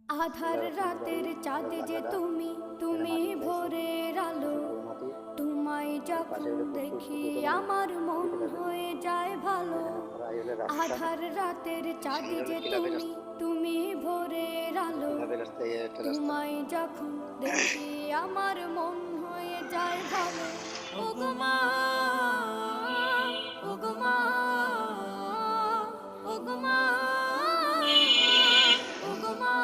আধার রাতের চাঁদ যে তুমি, তুমি ভোরের আলো। তোমায় যখন দেখি আমার মন হয়ে যায় ভালো। আধার রাতের চাঁদ যে তুমি, তুমি ভোরের আলো। তোমায় যখন দেখি আমার মন হয়ে যায় ভালো। ওগো মা, ওগো মা, ওগো মা, ওগো মা।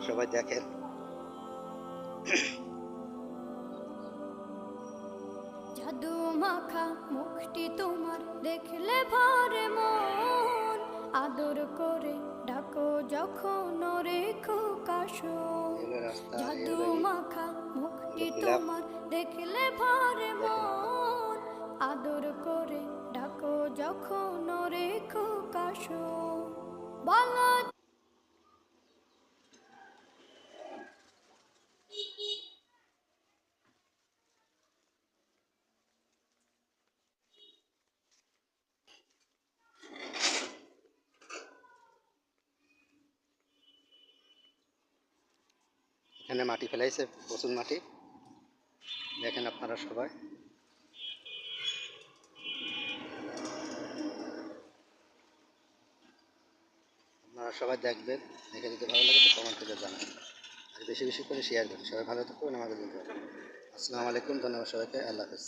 সবাই দেখেন জাদু মাখা মুখটি তোমার দেখলে ভরে মন। আদর করে ডাকো যখন রেখো কাশন। জাদু মাখা মুখটি তোমার দেখলে ভরে মন। আদর করে ডাকো যখন রেখো কাশন। বলো এখানে মাটি ফেলাইছে, প্রচুর মাটি দেখেন আপনারা সবাই। আপনারা সবাই দেখবেন, দেখে যদি ভালো লাগে তো কমেন্ট করে জানাবেন, আর বেশি বেশি করে শেয়ার করুন। সবাই ভালো থাকবেন, আমাদের জন্য। আসসালামু আলাইকুম, ধন্যবাদ সবাইকে, আল্লাহ হাফেজ।